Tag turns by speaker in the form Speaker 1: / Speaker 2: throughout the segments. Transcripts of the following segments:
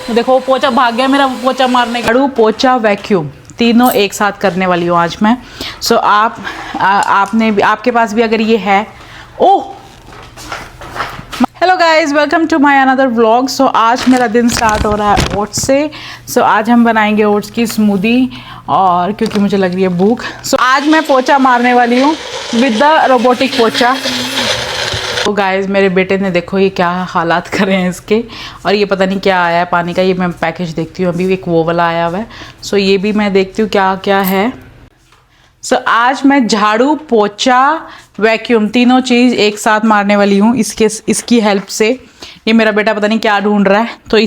Speaker 1: देखो पोचा भाग गया मेरा पोचा मारने का। झाड़ू पोचा वैक्यूम तीनों एक साथ करने वाली हूँ आज मैं। सो आपके पास भी अगर ये है। Oh hello guys, welcome to my another vlog. So आज मेरा दिन स्टार्ट हो रहा है ओट्स से। सो आज हम बनाएंगे ओट्स की स्मूदी, और क्योंकि मुझे लग रही है भूख। सो आज मैं पोचा मारने वाली हूँ विद द रोबोटिक पोचा। तो गाइज मेरे बेटे ने देखो ये क्या हालात करे हैं इसके, और ये पता नहीं क्या आया है पानी का। ये मैं पैकेज देखती हूँ, अभी एक वो वाला आया हुआ है। सो ये भी मैं देखती हूँ क्या क्या है। सो आज मैं झाड़ू पोचा वैक्यूम तीनों चीज़ एक साथ मारने वाली हूँ इसकी हेल्प से। ये मेरा बेटा पता नहीं क्या ढूंढ रहा है। तो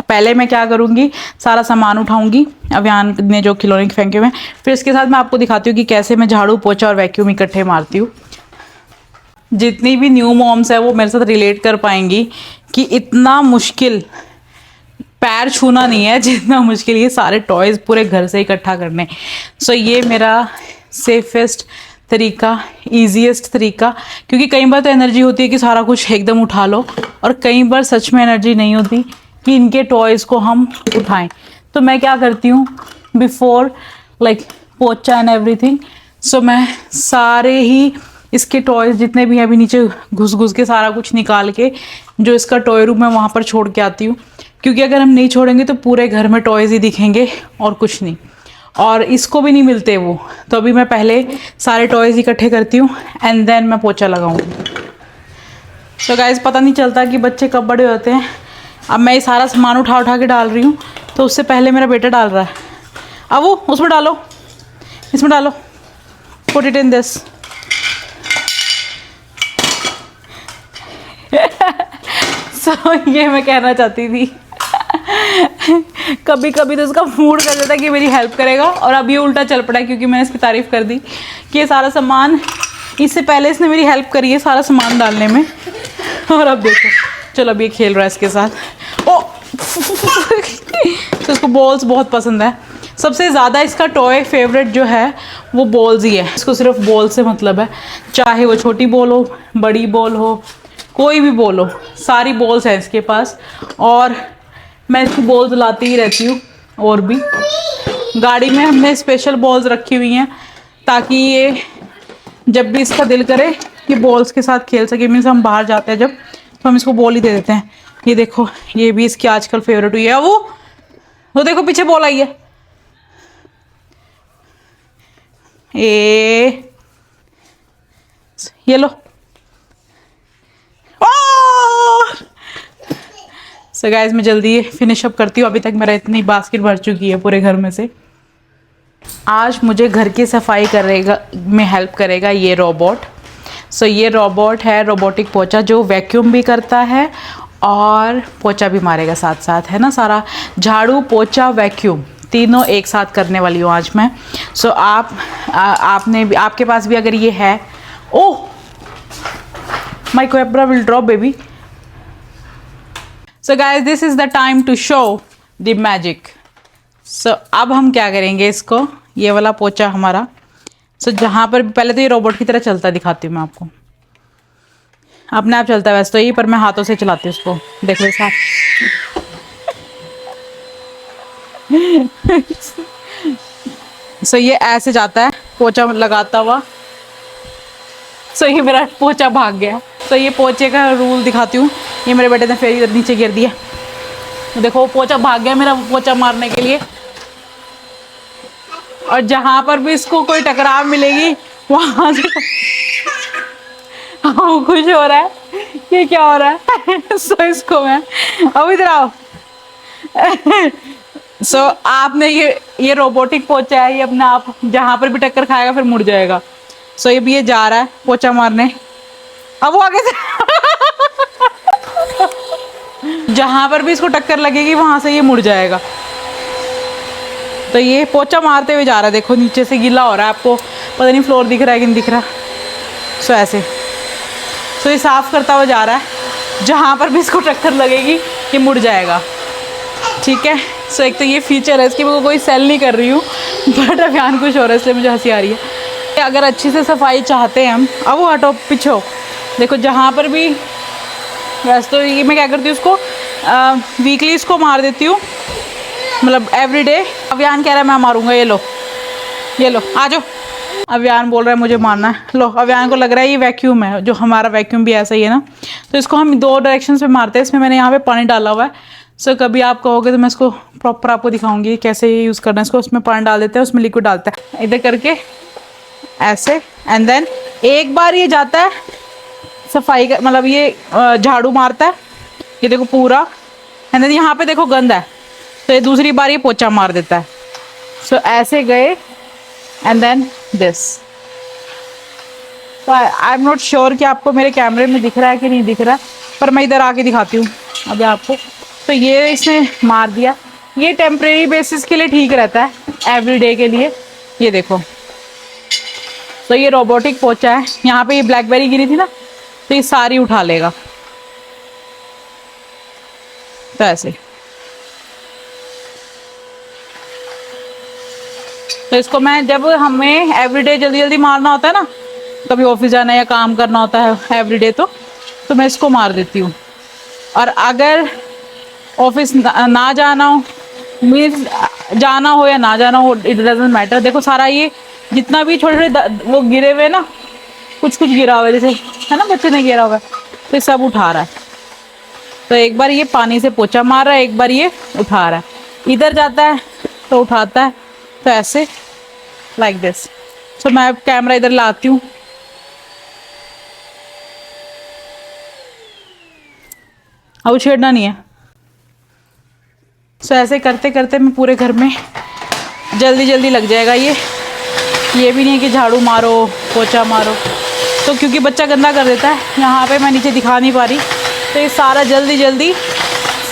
Speaker 1: पहले मैं क्या करूँगी, सारा सामान उठाऊंगी अभियान ने जो खिलौने फेंके हुए हैं। फिर इसके साथ मैं आपको दिखाती हूँ कि कैसे मैं झाड़ू पोचा और वैक्यूम इकट्ठे मारती हूँ। जितनी भी न्यू मॉम्स है वो मेरे साथ रिलेट कर पाएंगी कि इतना मुश्किल पैर छूना नहीं है जितना मुश्किल ये सारे टॉयज़ पूरे घर से इकट्ठा करने। सो ये मेरा सेफेस्ट तरीका, ईजीएस्ट तरीका, क्योंकि कई बार तो एनर्जी होती है कि सारा कुछ एकदम उठा लो, और कई बार सच में एनर्जी नहीं होती कि इनके टॉयज़ को हम उठाएं। तो मैं क्या करती हूँ, बिफोर लाइक पोचा एंड एवरीथिंग, सो मैं सारे ही इसके टॉयज़ जितने भी हैं अभी नीचे घुस के सारा कुछ निकाल के जो इसका टॉय रूम है वहाँ पर छोड़ के आती हूँ। क्योंकि अगर हम नहीं छोड़ेंगे तो पूरे घर में टॉयज़ ही दिखेंगे और कुछ नहीं, और इसको भी नहीं मिलते वो। तो अभी मैं पहले सारे टॉयज़ इकट्ठे करती हूँ एंड देन मैं पोचा लगाऊंगी। तो गाइस पता नहीं चलता कि बच्चे कब बड़े होते हैं। अब मैं ये सारा सामान उठा के डाल रही हूँ, तो उससे पहले मेरा बेटा डाल रहा है। अब वो उसमें डालो, इसमें डालो, पुट इट इन दिस। सो ये मैं कहना चाहती थी कभी कभी तो इसका मूड कर देता है कि मेरी हेल्प करेगा, और अब ये उल्टा चल पड़ा क्योंकि मैंने इसकी तारीफ़ कर दी कि ये सारा सामान, इससे पहले इसने मेरी हेल्प करी है सारा सामान डालने में, और अब देखो चलो अब ये खेल रहा है इसके साथ। ओ तो इसको बॉल्स बहुत पसंद है। सबसे ज़्यादा इसका टॉय फेवरेट जो है वो बॉल्स ही है। इसको सिर्फ बॉल से मतलब है, चाहे वो छोटी बॉल हो, बड़ी बॉल हो, कोई भी बॉल हो, सारी बॉल्स हैं इसके पास। और मैं इसकी बॉल्स लाती ही रहती हूँ। और भी गाड़ी में हमने स्पेशल बॉल्स रखी हुई हैं ताकि ये जब भी इसका दिल करे ये बॉल्स के साथ खेल सके। मीन्स हम बाहर जाते हैं जब, तो हम इसको बॉल ही दे देते हैं। ये देखो ये भी इसकी आजकल फेवरेट हुई है। वो देखो पीछे बॉल आई है। ये लो। सो गाइस मैं जल्दी फिनिश अप करती हूँ। अभी तक मेरा इतनी बास्केट भर चुकी है पूरे घर में से। आज मुझे घर की सफाई करेगा में हेल्प करेगा ये रोबोट। सो ये रोबोट है रोबोटिक पोचा, जो वैक्यूम भी करता है और पोचा भी मारेगा साथ साथ, है ना। सारा झाड़ू पोचा वैक्यूम तीनों एक साथ करने वाली हूँ आज मैं। सो आपके पास भी अगर ये है। Oh my camera will drop baby. So guys this is the time to show the magic. So अब हम क्या करेंगे, इसको ये वाला पोचा हमारा, सो जहाँ पर पहले तो ये रोबोट की तरह चलता दिखाती हूँ मैं आपको। अपने आप चलता है वैसे तो ये, पर मैं हाथों से चलाती हूँ उसको, देख लो साथ। सो ये ऐसे जाता है पोचा लगाता हुआ। सो ये मेरा पोचा भाग गया। तो ये पोचे का रूल दिखाती हूँ। ये मेरे बेटे ने फिर इधर नीचे गिर दिया। देखो पोचा भाग गया मेरा पोचा मारने के लिए, और जहाँ पर भी इसको कोई टकराव मिलेगी वहाँ से हाँ खुश हो रहा है। ये क्या हो रहा है। सो इसको मैं अब इधर आओ। सो आपने ये रोबोटिक पोचा है, ये अपने आप जहाँ पर भी टक्कर खाएगा फिर मुड़ जाएगा। सो ये भी ये जा रहा है पोचा मारने। अब वो आगे से जहाँ पर भी इसको टक्कर लगेगी वहाँ से ये मुड़ जाएगा। तो ये पोचा मारते हुए जा रहा है, देखो नीचे से गीला हो रहा है, आपको पता नहीं फ्लोर दिख रहा है कि नहीं दिख रहा। सो ऐसे तो ये साफ़ करता हुआ जा रहा है, जहाँ पर भी इसको टक्कर लगेगी ये मुड़ जाएगा। ठीक है। सो एक तो ये फीचर है इसकी, मैं कोई सेल नहीं कर रही हूँ, बट अभियान कुछ हो रहा है इसलिए मुझे हंसी आ रही है। अगर अच्छी से सफाई चाहते हैं हम, अब वो हटो पीछे, देखो जहाँ पर भी, वैसे तो ये मैं क्या करती हूँ उसको वीकली इसको मार देती हूँ, मतलब एवरीडे। अभियान कह रहा है मैं मारूंगा, ये लो आ जाओ। अभियान बोल रहा है मुझे मारना है। लो, अभियान को लग रहा है ये वैक्यूम है, जो हमारा वैक्यूम भी ऐसा ही है ना। तो इसको हम 2 डायरेक्शन में मारते हैं। इसमें मैंने यहाँ पे पानी डाला हुआ है। सो कभी आप कहोगे तो मैं इसको प्रॉपर आपको दिखाऊंगी कैसे यूज़ करना है इसको। उसमें पानी डाल देते हैं, उसमें लिक्विड डालते हैं इधर करके ऐसे, एंड देन एक बार ये जाता है सफाई का, मतलब ये झाड़ू मारता है, ये देखो पूरा। एंड देन यहाँ पे देखो गंद है, तो ये दूसरी बार ये पोछा मार देता है। सो ऐसे गए, एंड देन दिस। तो आई एम नॉट श्योर कि आपको मेरे कैमरे में दिख रहा है कि नहीं दिख रहा है, पर मैं इधर आके दिखाती हूँ अभी आपको। तो ये इसने मार दिया। ये टेम्परेरी बेसिस के लिए ठीक रहता है, एवरीडे के लिए। ये देखो, तो ये रोबोटिक पोछा है। यहाँ पे ये ब्लैकबेरी गिरी थी ना, तो ये सारी उठा लेगा। तो ऐसे, तो इसको मैं, जब हमें एवरीडे जल्दी जल्दी मारना होता है ना, कभी ऑफिस जाना या काम करना होता है एवरीडे, तो मैं इसको मार देती हूँ। और अगर ऑफिस ना जाना हो, मीन्स जाना हो या ना जाना हो, इट डजंट मैटर। देखो सारा ये जितना भी छोटे छोटे वो गिरे हुए ना, कुछ गिरा हुआ है जैसे, है ना, बच्चे ने गिरा हुआ है, तो ये सब उठा रहा है। तो एक बार ये पानी से पोछा मार रहा है, एक बार ये उठा रहा है। इधर जाता है तो उठाता है, तो ऐसे लाइक दिस। सो मैं कैमरा इधर लाती हूँ। अब छेड़ना नहीं है। सो ऐसे करते करते मैं पूरे घर में जल्दी जल्दी लग जाएगा। ये भी नहीं है कि झाड़ू मारो पोछा मारो, तो क्योंकि बच्चा गंदा कर देता है। यहाँ पे मैं नीचे दिखा नहीं पा रही, तो ये सारा जल्दी जल्दी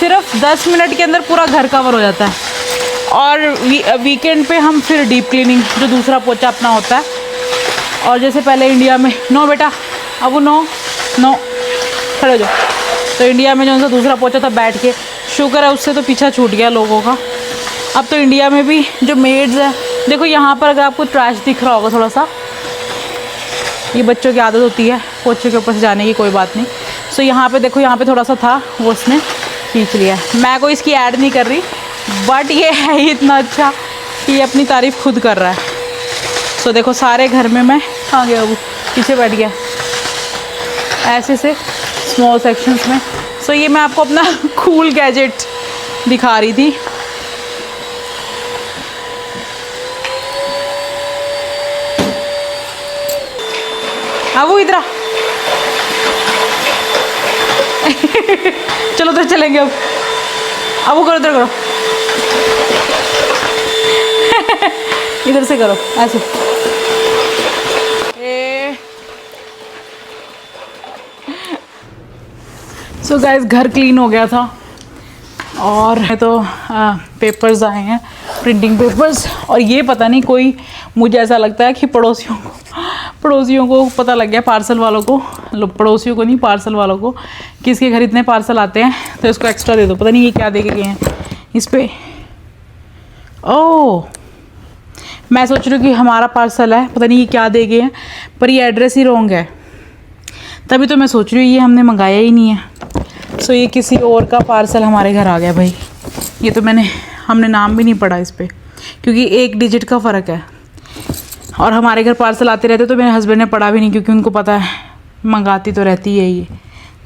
Speaker 1: सिर्फ 10 मिनट के अंदर पूरा घर कवर हो जाता है। और वीकेंड पे हम फिर डीप क्लीनिंग, जो दूसरा पोछा अपना होता है। और जैसे पहले इंडिया में, नो बेटा अब नो खड़े हो जाओ। तो इंडिया में जो उनका दूसरा पोछा था बैठ के, शुक्र है उससे तो पीछा छूट गया लोगों का। अब तो इंडिया में भी जो मेड्स है, देखो यहाँ पर अगर आपको ट्रैश दिख रहा होगा थोड़ा सा, ये बच्चों की आदत होती है पोछे के ऊपर से जाने की, कोई बात नहीं। सो यहाँ पे देखो, यहाँ पे थोड़ा सा था, वो उसने खींच लिया। मैं कोई इसकी ऐड नहीं कर रही, बट ये है ही इतना अच्छा कि ये अपनी तारीफ़ खुद कर रहा है। सो देखो सारे घर में, मैं कहाँ गया, वो पीछे बैठ गया, ऐसे से स्मॉल सेक्शंस में। सो ये मैं आपको अपना कूल गैजेट दिखा रही थी। अब वो इधर चलो उधर चलेंगे अब वो करो, इधर करो इधर से करो ऐसे। सो गाइस, घर क्लीन हो गया था और तो पेपर्स आए हैं, प्रिंटिंग पेपर्स। और ये पता नहीं, कोई, मुझे ऐसा लगता है कि पड़ोसियों को पता लग गया, पार्सल वालों को, पड़ोसियों को नहीं, पार्सल वालों को, कि इसके घर इतने पार्सल आते हैं तो इसको एक्स्ट्रा दे दो। पता नहीं ये क्या दे के गए हैं इस पे। ओह, मैं सोच रही हूँ कि हमारा पार्सल है, पता नहीं ये क्या दे गए हैं, पर ये एड्रेस ही रॉन्ग है। तभी तो मैं सोच रही हूँ ये हमने मंगाया ही नहीं है। सो ये किसी और का पार्सल हमारे घर आ गया भाई। ये तो हमने नाम भी नहीं पढ़ा इस पर, क्योंकि 1 डिजिट का फ़र्क है। और हमारे घर पार्सल आते रहते तो मेरे हस्बैंड ने पढ़ा भी नहीं, क्योंकि उनको पता है मंगाती तो रहती है ये।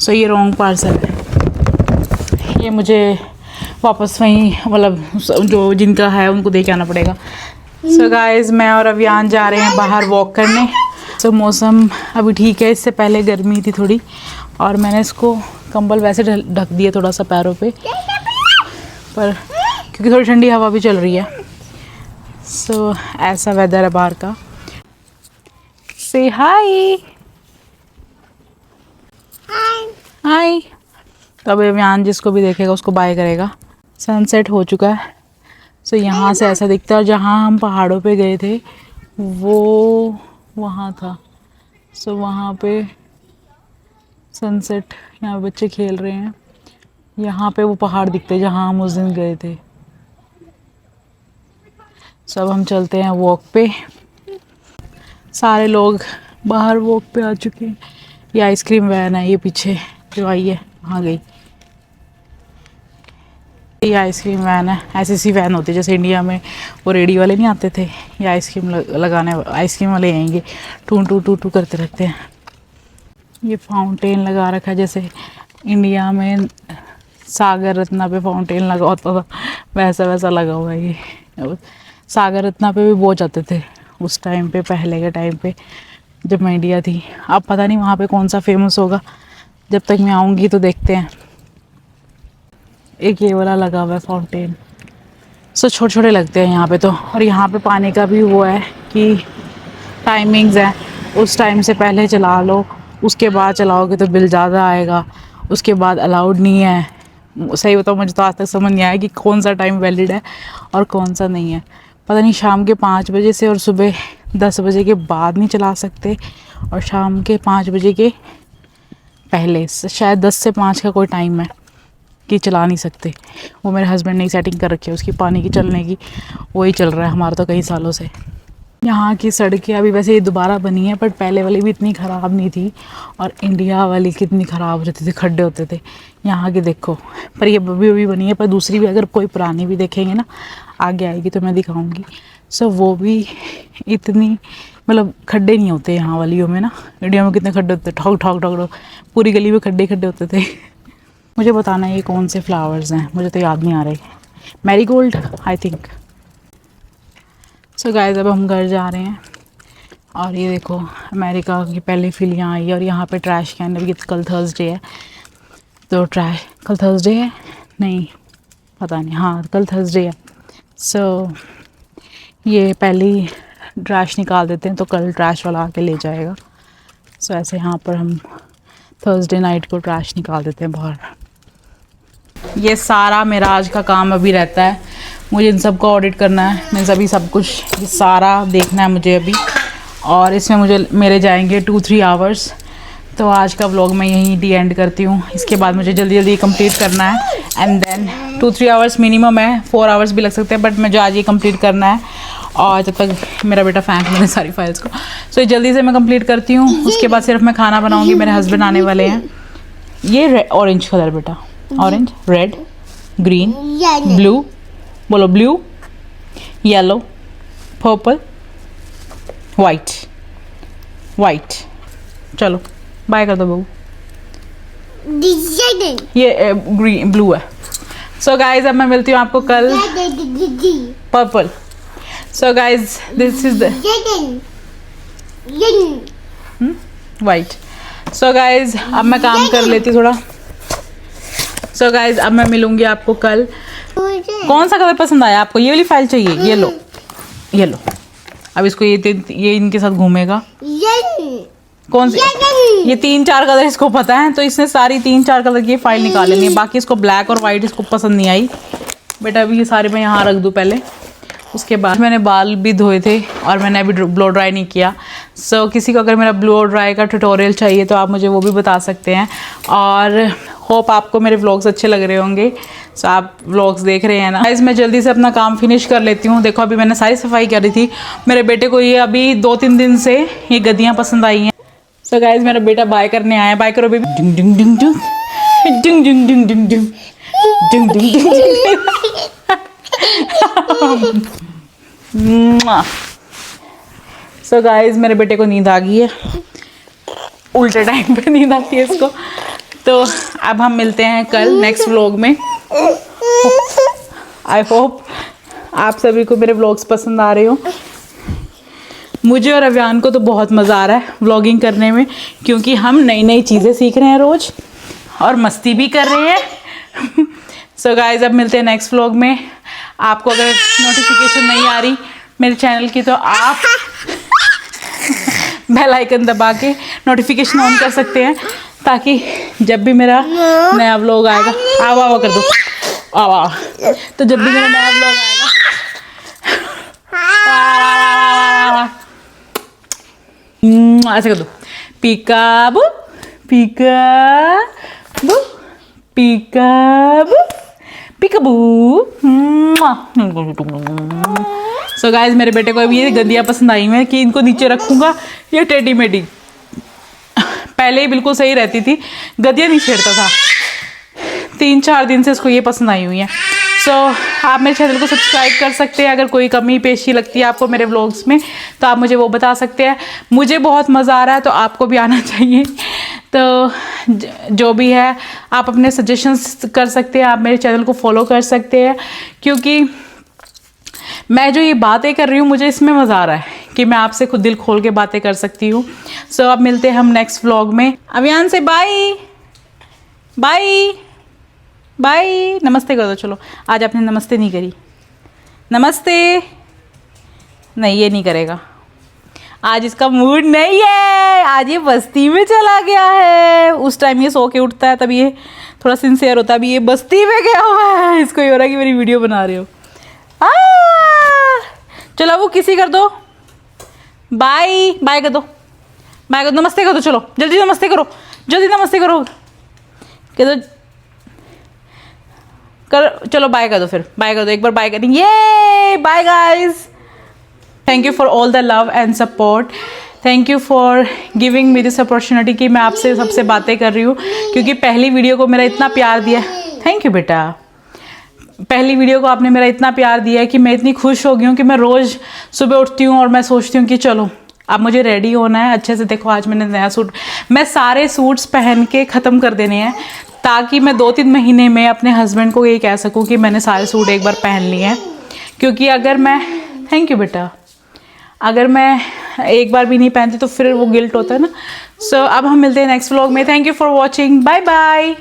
Speaker 1: सो ये रॉन्ग पार्सल है, ये मुझे वापस वहीं, मतलब जो जिनका है उनको दे के आना पड़ेगा। सो गाइस, मैं और अभियान जा रहे हैं बाहर वॉक करने। सो मौसम अभी ठीक है, इससे पहले गर्मी थी थोड़ी, और मैंने इसको कंबल वैसे ढक दिया थोड़ा सा पैरों पे, पर क्योंकि थोड़ी ठंडी हवा भी चल रही है। सो ऐसा वेदर है बाहर का। से हाय हाय। तो अभी अभियान जिसको भी देखेगा उसको बाय करेगा। सनसेट हो चुका है। सो यहाँ से ऐसा दिखता है, और जहाँ हम पहाड़ों पे गए थे वो वहाँ था। सो वहाँ पे सनसेट, यहाँ बच्चे खेल रहे हैं, यहाँ पे वो पहाड़ दिखते जहाँ हम उस दिन गए थे। सब हम चलते हैं वॉक पे। सारे लोग बाहर वॉक पे आ चुके हैं। ये आइसक्रीम वैन है, ये पीछे जो आई है वहाँ गई। ये आइसक्रीम वैन है, ऐसी सी वैन होती है जैसे इंडिया में वो रेडी वाले नहीं आते थे, ये आइसक्रीम लगाने आइसक्रीम वाले आएंगे, टू टू टू टू करते रहते हैं। ये फाउंटेन लगा रखा है जैसे इंडिया में सागर रत्ना पे फाउंटेन लगा होता था, वैसा वैसा लगा हुआ है ये। सागर रत्ना पे भी बहुत जाते थे उस टाइम पे, पहले के टाइम पे जब मैं इंडिया थी। अब पता नहीं वहाँ पे कौन सा फेमस होगा, जब तक मैं आऊँगी तो देखते हैं। एक ये वाला लगा हुआ है फाउंटेन, सो छोटे छोटे लगते हैं यहाँ पे तो। और यहाँ पे पानी का भी वो है कि टाइमिंग्स है, उस टाइम से पहले चला लो, उसके बाद चलाओगे तो बिल ज़्यादा आएगा, उसके बाद अलाउड नहीं है। सही बताओ मुझे तो आज तक समझ नहीं आया कि कौन सा टाइम वैलिड है और कौन सा नहीं है। पता नहीं शाम के 5 बजे से और सुबह 10 बजे के बाद नहीं चला सकते, और शाम के 5 बजे के पहले शायद 10 से 5 का कोई टाइम है कि चला नहीं सकते। वो मेरे हस्बैंड ने सेटिंग कर रखी है उसकी पानी की चलने की, वही चल रहा है हमारा तो कई सालों से। यहाँ की सड़कें अभी वैसे ये दोबारा बनी है, बट पहले वाली भी इतनी ख़राब नहीं थी, और इंडिया वाली कितनी ख़राब रहती थी, खड्डे होते थे। यहाँ की देखो, पर ये अभी बनी है, पर दूसरी भी अगर कोई पुरानी भी देखेंगे ना, आगे आएगी तो मैं दिखाऊंगी। सो वो भी इतनी मतलब खड्डे नहीं होते यहाँ वालियों में ना। इंडिया में कितने खड्डे होते, ठोक ठोक ठोक ठोक, पूरी गली में खड्डे खड्डे होते थे। मुझे बताना ये कौन से फ्लावर्स हैं, मुझे तो याद नहीं आ रहे। Marigold I think. So guys अब हम घर जा रहे हैं, और ये देखो अमेरिका की पहली फिलियाँ आई है, और यहाँ पे ट्रैश कैन अभी कल थर्सडे है तो कल थर्सडे है नहीं पता नहीं, हाँ कल थर्सडे है। सो ये पहली ट्रैश निकाल देते हैं तो कल ट्रैश वाला आके ले जाएगा। सो ऐसे यहाँ पर हम थर्सडे नाइट को ट्रैश निकाल देते हैं बाहर। ये सारा मेरा आज का काम अभी रहता है, मुझे इन सब को ऑडिट करना है, मैं सभी सब कुछ ये सारा देखना है मुझे अभी, और इसमें मुझे मेरे जाएंगे 2-3 आवर्स। तो आज का व्लॉग मैं यहीं डी एंड करती हूँ। इसके बाद मुझे जल्दी जल्दी कंप्लीट करना है, एंड देन 2-3 आवर्स मिनिमम है, 4 आवर्स भी लग सकते हैं, बट मुझे आज ये कंप्लीट करना है। और जब तक मेरा बेटा फेंक मैंने सारी फाइल्स को, सो जल्दी से मैं कंप्लीट करती हूँ। उसके बाद सिर्फ मैं खाना बनाऊँगी, मेरे हस्बैंड आने वाले हैं। ये ऑरेंज कलर बेटा, ऑरेंज, रेड, ग्रीन, ब्लू, बोलो blue, yellow, purple, white, white. चलो बाय कर दो बहू। ये ग्रीन ब्लू है। सो गाइज अब मैं मिलती हूँ आपको कल। Purple. So guys this is the white. So guys अब मैं काम कर लेती थोड़ा। सो गाइज अब मैं मिलूंगी आपको कल। कौन सा कलर पसंद आया आपको? ये वाली फाइल चाहिए? ये लो, ये लो। अब इसको ये इनके साथ घूमेगा। कौन सी? ये 3-4 कलर इसको पता है, तो इसने सारी 3-4 कलर की फाइल निकाल लेनी है। बाकी इसको ब्लैक और वाइट इसको पसंद नहीं आई। बेटा अभी ये सारे मैं यहाँ रख दूँ पहले। उसके बाद मैंने बाल भी धोए थे और मैंने अभी ब्लो ड्राई नहीं किया। सो किसी को अगर मेरा ब्लो ड्राई का ट्यूटोरियल चाहिए तो आप मुझे वो भी बता सकते हैं। और होप आपको मेरे व्लॉग्स अच्छे लग रहे होंगे। सो आप व्लॉग्स देख रहे हैं ना। गाइस मैं जल्दी से अपना काम फिनिश कर लेती हूँ। देखो अभी मैंने सारी सफाई करी थी। मेरे बेटे को ये अभी 2-3 दिन से ये गद्दियाँ पसंद आई हैं। सो गाइस मेरा बेटा बाय करने आया। बाय करो बेबी। डिंग डिंग डिंग डिंग डिंग डिंग डिंग डिंग डिंग डिंग डिंग। सो गाइस मेरे बेटे को नींद आ गई है। उल्टे टाइम पे नींद आती है इसको। तो अब हम मिलते हैं कल नेक्स्ट व्लॉग में। आई होप आप सभी को मेरे व्लॉग्स पसंद आ रहे हो। मुझे और अव्यान को तो बहुत मज़ा आ रहा है व्लॉगिंग करने में, क्योंकि हम नई नई चीज़ें सीख रहे हैं रोज़ और मस्ती भी कर रहे हैं। सो गाइस अब मिलते हैं नेक्स्ट व्लॉग में। आपको अगर नोटिफिकेशन नहीं आ रही मेरे चैनल की तो आप बेल आइकन दबा के नोटिफिकेशन ऑन कर सकते हैं, ताकि जब भी मेरा नया व्लॉग आएगा आवा आवा कर दो आवा, तो जब भी मेरा नया व्लॉग आएगा ऐसे कर दो। पीकाबू पीकाबू पीकाबू पीकाबू। सो गाइस मेरे बेटे को अभी ये गद्दियाँ पसंद आई हैं कि इनको नीचे रखूँगा। ये टेडी मेडी पहले ही बिल्कुल सही रहती थी, गद्दियाँ नहीं छेड़ता था। 3-4 दिन से इसको ये पसंद आई हुई हैं। सो आप मेरे चैनल को सब्सक्राइब कर सकते हैं। अगर कोई कमी पेशी लगती है आपको मेरे व्लॉग्स में तो आप मुझे वो बता सकते हैं। मुझे बहुत मज़ा आ रहा है तो आपको भी आना चाहिए। तो जो भी है आप अपने सजेशंस कर सकते हैं, आप मेरे चैनल को फॉलो कर सकते हैं, क्योंकि मैं जो ये बातें कर रही हूँ मुझे इसमें मज़ा आ रहा है कि मैं आपसे खुद दिल खोल के बातें कर सकती हूँ। सो अब मिलते हैं हम नेक्स्ट व्लॉग में। अभियान से बाय बाय बाय, नमस्ते कर दो। चलो, आज आपने नमस्ते नहीं करी। नमस्ते नहीं, ये नहीं करेगा, आज इसका मूड नहीं है, आज ये बस्ती में चला गया है। उस टाइम ये सो के उठता है तब ये थोड़ा सिंसियर होता है, अभी ये बस्ती में गया हुआ है। इसको ये हो रहा है कि मेरी वीडियो बना रहे हो। चलो वो किसी कर दो, बाय बाय कर दो, बाय कर दो, नमस्ते कर दो। चलो जल्दी नमस्ते करो, जल्दी नमस्ते करो, कह दो कर। चलो बाय कर दो, फिर बाय कर दो, एक बार बाय करें। ये bye guys, thank you for all the love and support, thank you for giving me this opportunity कि मैं आपसे सबसे बातें कर रही हूँ, क्योंकि पहली वीडियो को मेरा इतना प्यार दिया। थैंक यू बेटा, पहली वीडियो को आपने मेरा इतना प्यार दिया है कि मैं इतनी खुश हो गई हूँ कि मैं रोज़ सुबह उठती हूँ और मैं सोचती हूँ कि चलो अब मुझे रेडी होना है अच्छे से। देखो आज मैंने नया सूट, मैं सारे सूट्स पहन के ख़त्म कर देने हैं ताकि मैं 2-3 महीने में अपने हस्बैंड को ये कह सकूँ कि मैंने सारे सूट एक बार पहन लिए हैं। क्योंकि अगर मैं, थैंक यू बेटा, अगर मैं एक बार भी नहीं पहनती तो फिर वो गिल्ट होता है ना। सो अब हम मिलते हैं नेक्स्ट व्लॉग में। Thank you for watching, bye bye.